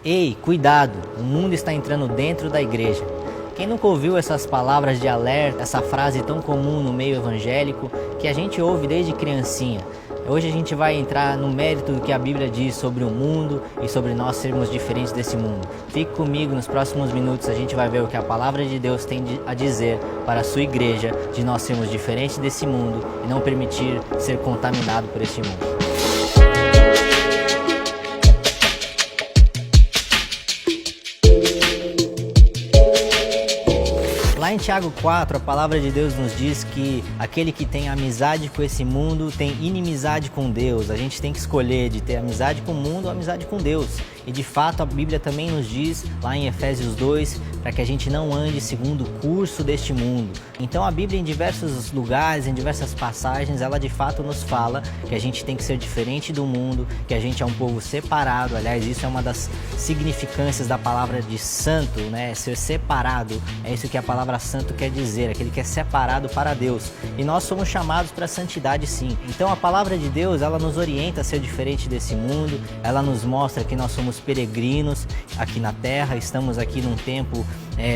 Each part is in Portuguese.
Ei, cuidado, o mundo está entrando dentro da igreja. Quem nunca ouviu essas palavras de alerta, essa frase tão comum no meio evangélico, que a gente ouve desde criancinha? Hoje a gente vai entrar no mérito do que a Bíblia diz sobre o mundo e sobre nós sermos diferentes desse mundo. Fique comigo, nos próximos minutos a gente vai ver o que a palavra de Deus tem a dizer para a sua igreja, de nós sermos diferentes desse mundo e não permitir ser contaminado por este mundo. Lá em Tiago 4, a palavra de Deus nos diz que aquele que tem amizade com esse mundo tem inimizade com Deus. A gente tem que escolher de ter amizade com o mundo ou amizade com Deus. E de fato a Bíblia também nos diz, lá em Efésios 2, para que a gente não ande segundo o curso deste mundo. Então a Bíblia em diversos lugares, em diversas passagens, ela de fato nos fala que a gente tem que ser diferente do mundo, que a gente é um povo separado. Aliás, isso é uma das significâncias da palavra de santo, né? Ser separado, é isso que a palavra santo quer dizer, aquele que é separado para Deus. E nós somos chamados para a santidade, sim. Então a palavra de Deus, ela nos orienta a ser diferente desse mundo, ela nos mostra que nós somos peregrinos aqui na terra, estamos aqui num tempo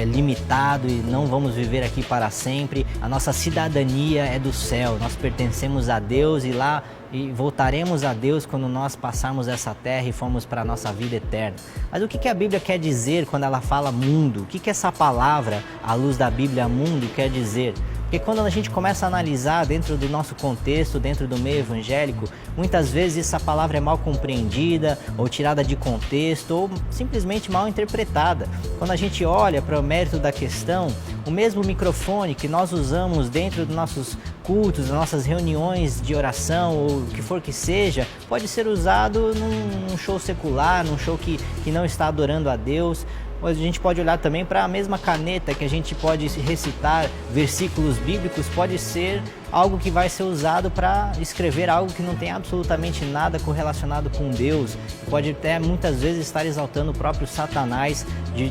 limitado e não vamos viver aqui para sempre. A nossa cidadania é do céu, nós pertencemos a Deus e voltaremos a Deus quando nós passarmos essa terra e formos para a nossa vida eterna. Mas o que a Bíblia quer dizer quando ela fala mundo? O que essa palavra, à luz da Bíblia, mundo, quer dizer? Porque quando a gente começa a analisar dentro do nosso contexto, dentro do meio evangélico, muitas vezes essa palavra é mal compreendida, ou tirada de contexto, ou simplesmente mal interpretada. Quando a gente olha para o mérito da questão, o mesmo microfone que nós usamos dentro dos nossos cultos, das nossas reuniões de oração, ou o que for que seja, pode ser usado num show secular, num show que não está adorando a Deus. Mas a gente pode olhar também para a mesma caneta que a gente pode recitar versículos bíblicos, pode ser algo que vai ser usado para escrever algo que não tem absolutamente nada correlacionado com Deus. Pode até muitas vezes estar exaltando o próprio Satanás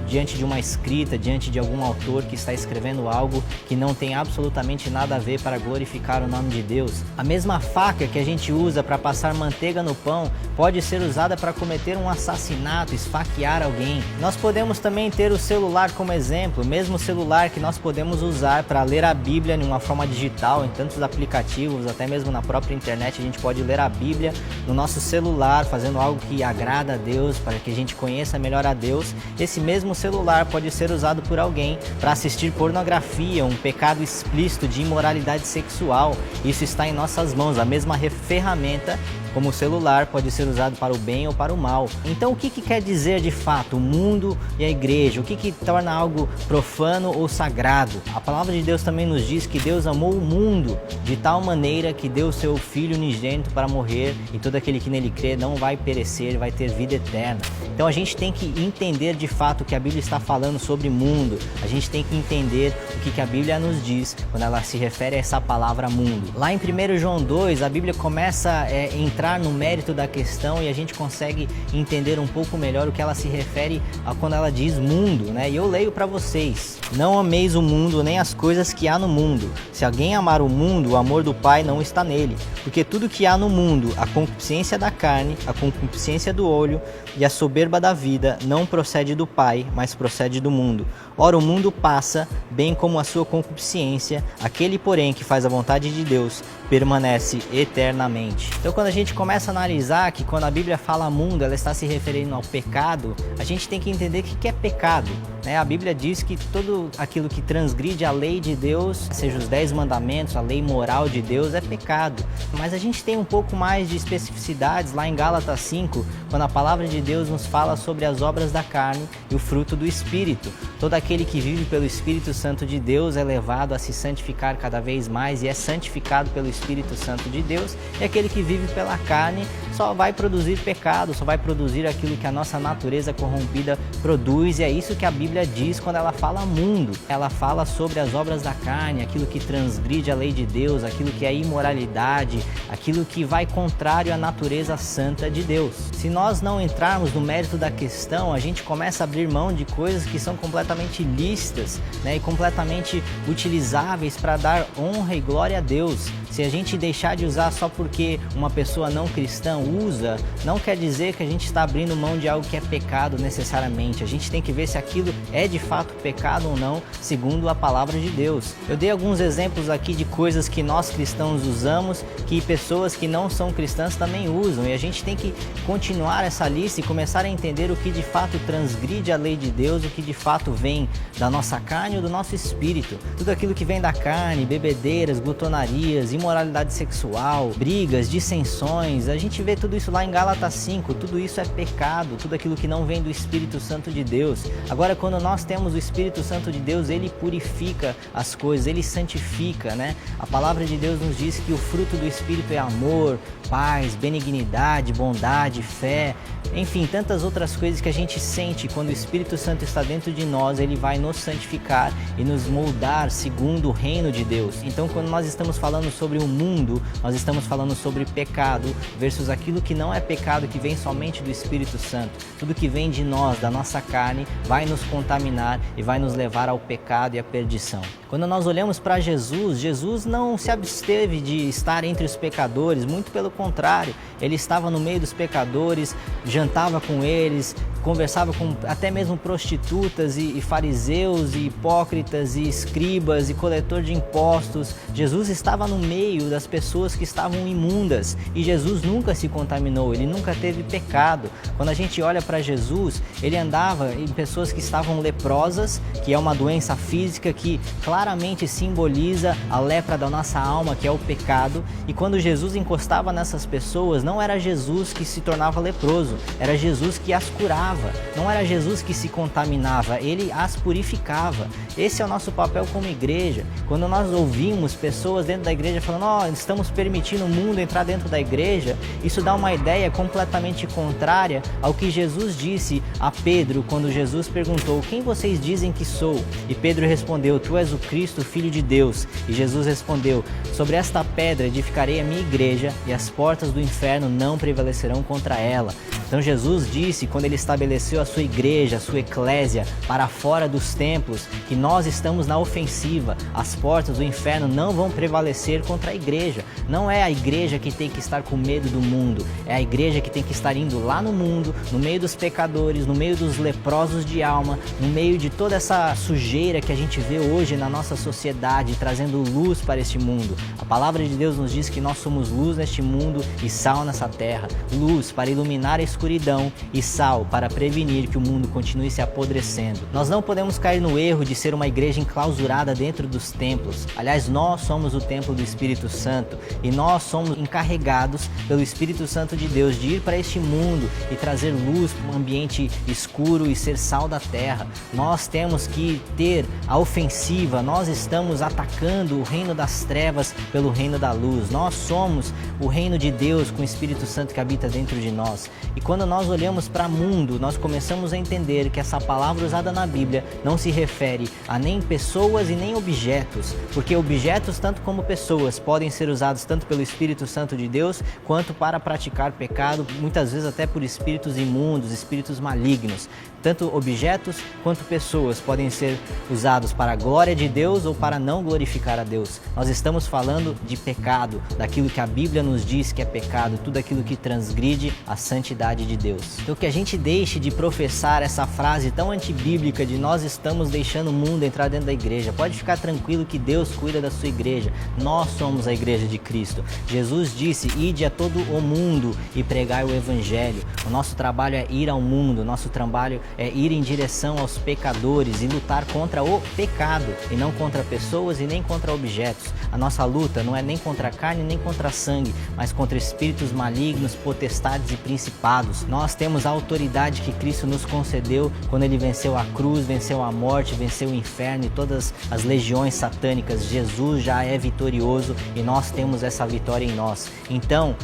diante de uma escrita, diante de algum autor que está escrevendo algo que não tem absolutamente nada a ver para glorificar o nome de Deus. A mesma faca que a gente usa para passar manteiga no pão pode ser usada para cometer um assassinato, esfaquear alguém. Nós podemos também ter o celular como exemplo, o mesmo celular que nós podemos usar para ler a Bíblia em uma forma digital, em tantos aplicativos, até mesmo na própria internet, a gente pode ler a Bíblia no nosso celular, fazendo algo que agrada a Deus, para que a gente conheça melhor a Deus. Esse mesmo celular pode ser usado por alguém para assistir pornografia, um pecado explícito de imoralidade sexual. Isso está em nossas mãos, a mesma ferramenta como o celular pode ser usado para o bem ou para o mal. Então o que quer dizer de fato o mundo e a igreja? O que torna algo profano ou sagrado? A palavra de Deus também nos diz que Deus amou o mundo de tal maneira que deu o seu Filho unigênito para morrer, e todo aquele que nele crê não vai perecer, vai ter vida eterna. Então a gente tem que entender de fato o que a Bíblia está falando sobre mundo. A gente tem que entender o que a Bíblia nos diz quando ela se refere a essa palavra mundo. Lá em 1 João 2, a Bíblia começa a entrar no mérito da questão e a gente consegue entender um pouco melhor o que ela se refere a quando ela diz mundo, né? E eu leio para vocês: não ameis o mundo nem as coisas que há no mundo. Se alguém amar o mundo, o amor do Pai não está nele. Porque tudo que há no mundo, a concupiscência da carne, a concupiscência do olho e a soberba da vida, não procede do Pai, mas procede do mundo. Ora, o mundo passa, bem como a sua concupiscência, aquele, porém, que faz a vontade de Deus, permanece eternamente. Então, quando a gente começa a analisar que quando a Bíblia fala mundo, ela está se referindo ao pecado, a gente tem que entender o que é pecado, né? A Bíblia diz que tudo aquilo que transgride a lei de Deus, seja os 10 mandamentos, a lei moral de Deus, é pecado. Mas a gente tem um pouco mais de especificidades lá em Gálatas 5, quando a palavra de Deus nos fala sobre as obras da carne e o fruto do Espírito. Todo aquele que vive pelo Espírito Santo de Deus é levado a se santificar cada vez mais e é santificado pelo Espírito Santo de Deus, e aquele que vive pela carne só vai produzir pecado, só vai produzir aquilo que a nossa natureza corrompida produz, e é isso que a Bíblia diz quando ela fala mundo. Ela fala sobre as obras da carne, aquilo que transgride a lei de Deus, aquilo que é imoralidade, aquilo que vai contrário à natureza santa de Deus. Se nós não entrarmos no mérito da questão, a gente começa a abrir mão de coisas que são completamente lícitas, né, e completamente utilizáveis para dar honra e glória a Deus. Se a gente deixar de usar só porque uma pessoa não cristã usa, não quer dizer que a gente está abrindo mão de algo que é pecado necessariamente. A gente tem que ver se aquilo é de fato pecado ou não, segundo a palavra de Deus. Eu dei alguns exemplos aqui de coisas que nós cristãos usamos, que pessoas que não são cristãs também usam, e a gente tem que continuar essa lista e começar a entender o que de fato transgride a lei de Deus, o que de fato vem da nossa carne ou do nosso espírito. Tudo aquilo que vem da carne, bebedeiras, glutonarias, imoralidade sexual, brigas, dissensões, a gente vê tudo isso lá em Gálatas 5, tudo isso é pecado, tudo aquilo que não vem do Espírito Santo de Deus. Agora, quando nós temos o Espírito Santo de Deus, ele purifica as coisas, ele santifica, né? A palavra de Deus nos diz que o fruto do Espírito é amor, paz, benignidade, bondade, fé, enfim, tantas outras coisas que a gente sente quando o Espírito Santo está dentro de nós, ele vai nos santificar e nos moldar segundo o reino de Deus. Então, quando nós estamos falando sobre o mundo, nós estamos falando sobre pecado versus aquilo que não é pecado, que vem somente do Espírito Santo. Tudo que vem de nós, da nossa carne, vai nos contaminar e vai nos levar ao pecado e à perdição. Quando nós olhamos para Jesus, Jesus não se absteve de estar entre os pecadores, muito pelo contrário, ele estava no meio dos pecadores, jantava com eles, conversava com até mesmo prostitutas e fariseus e hipócritas e escribas e coletor de impostos. Jesus estava no meio das pessoas que estavam imundas e Jesus nunca se contaminou, ele nunca teve pecado. Quando a gente olha para Jesus, ele andava em pessoas que estavam leprosas, que é uma doença física que claramente simboliza a lepra da nossa alma, que é o pecado, e quando Jesus encostava nessas pessoas, não era Jesus que se tornava leproso, era Jesus que as curava. Não era Jesus que se contaminava, ele as purificava. Esse é o nosso papel como igreja. Quando nós ouvimos pessoas dentro da igreja falando, estamos permitindo o mundo entrar dentro da igreja, isso dá uma ideia completamente contrária ao que Jesus disse a Pedro quando Jesus perguntou: quem vocês dizem que sou? E Pedro respondeu: tu és o Cristo, Filho de Deus. E Jesus respondeu: sobre esta pedra edificarei a minha igreja e as portas do inferno não prevalecerão contra ela. Então Jesus disse, quando ele estabeleceu a sua igreja, a sua eclésia, para fora dos templos, que nós estamos na ofensiva. As portas do inferno não vão prevalecer contra a igreja. Não é a igreja que tem que estar com medo do mundo, é a igreja que tem que estar indo lá no mundo, no meio dos pecadores, no meio dos leprosos de alma, no meio de toda essa sujeira que a gente vê hoje na nossa sociedade, trazendo luz para este mundo. A palavra de Deus nos diz que nós somos luz neste mundo e sal nessa terra. Luz para iluminar a escuridão e sal para prevenir que o mundo continue se apodrecendo. Nós não podemos cair no erro de ser uma igreja enclausurada dentro dos templos. Aliás, nós somos o templo do Espírito Santo e nós somos encarregados pelo Espírito Santo de Deus de ir para este mundo e trazer luz para um ambiente escuro e ser sal da terra. Nós temos que ter a ofensiva, nós estamos atacando o reino das trevas pelo reino da luz. Nós somos o reino de Deus com o Espírito Santo que habita dentro de nós. E quando nós olhamos para o mundo, nós começamos a entender que essa palavra usada na Bíblia não se refere a nem pessoas e nem objetos, porque objetos, tanto como pessoas, podem ser usados tanto pelo Espírito Santo de Deus, quanto para praticar pecado, muitas vezes até por espíritos imundos, espíritos malignos. Tanto objetos quanto pessoas podem ser usados para a glória de Deus ou para não glorificar a Deus. Nós estamos falando de pecado, daquilo que a Bíblia nos diz que é pecado, tudo aquilo que transgride a santidade de Deus. Então que a gente deixe de professar essa frase tão antibíblica de nós estamos deixando o mundo entrar dentro da igreja. Pode ficar tranquilo que Deus cuida da sua igreja. Nós somos a igreja de Cristo. Jesus disse: ide a todo o mundo e pregai o evangelho. O nosso trabalho é ir ao mundo, o nosso trabalho é ir em direção aos pecadores e lutar contra o pecado e não contra pessoas e nem contra objetos. A nossa luta não é nem contra a carne nem contra sangue, mas contra espíritos malignos, potestades e principados. Nós temos a autoridade que Cristo nos concedeu quando ele venceu a cruz, venceu a morte, venceu o inferno e todas as legiões satânicas. Jesus já é vitorioso e nós temos essa vitória em nós. Então,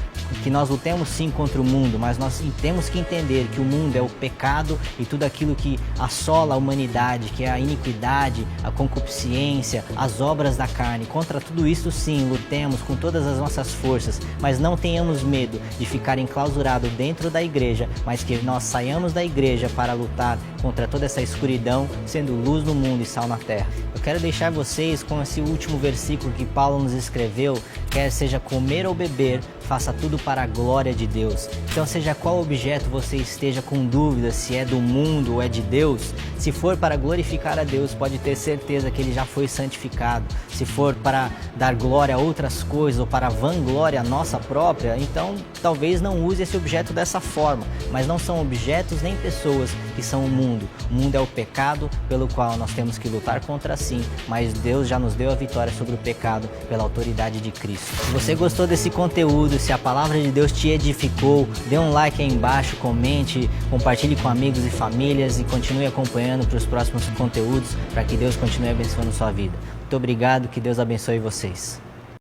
que nós lutemos sim contra o mundo, mas nós temos que entender que o mundo é o pecado e tudo aquilo que assola a humanidade, que é a iniquidade, a concupiscência, as obras da carne. Contra tudo isso sim, lutemos com todas as nossas forças, mas não tenhamos medo de ficar enclausurado dentro da igreja, mas que nós saiamos da igreja para lutar contra toda essa escuridão, sendo luz no mundo e sal na terra. Eu quero deixar vocês com esse último versículo que Paulo nos escreveu: quer seja comer ou beber, faça tudo para a glória de Deus. Então, seja qual objeto você esteja com dúvida se é do mundo ou é de Deus, se for para glorificar a Deus, pode ter certeza que ele já foi santificado. Se for para dar glória a outras coisas ou para vanglória nossa própria, então talvez não use esse objeto dessa forma. Mas não são objetos nem pessoas que são o mundo. O mundo é o pecado pelo qual nós temos que lutar contra sim, mas Deus já nos deu a vitória sobre o pecado pela autoridade de Cristo. Se você gostou desse conteúdo, se a palavra de Deus te edificou, dê um like aí embaixo, comente, compartilhe com amigos e famílias e continue acompanhando para os próximos conteúdos, para que Deus continue abençoando sua vida. Muito obrigado, que Deus abençoe vocês.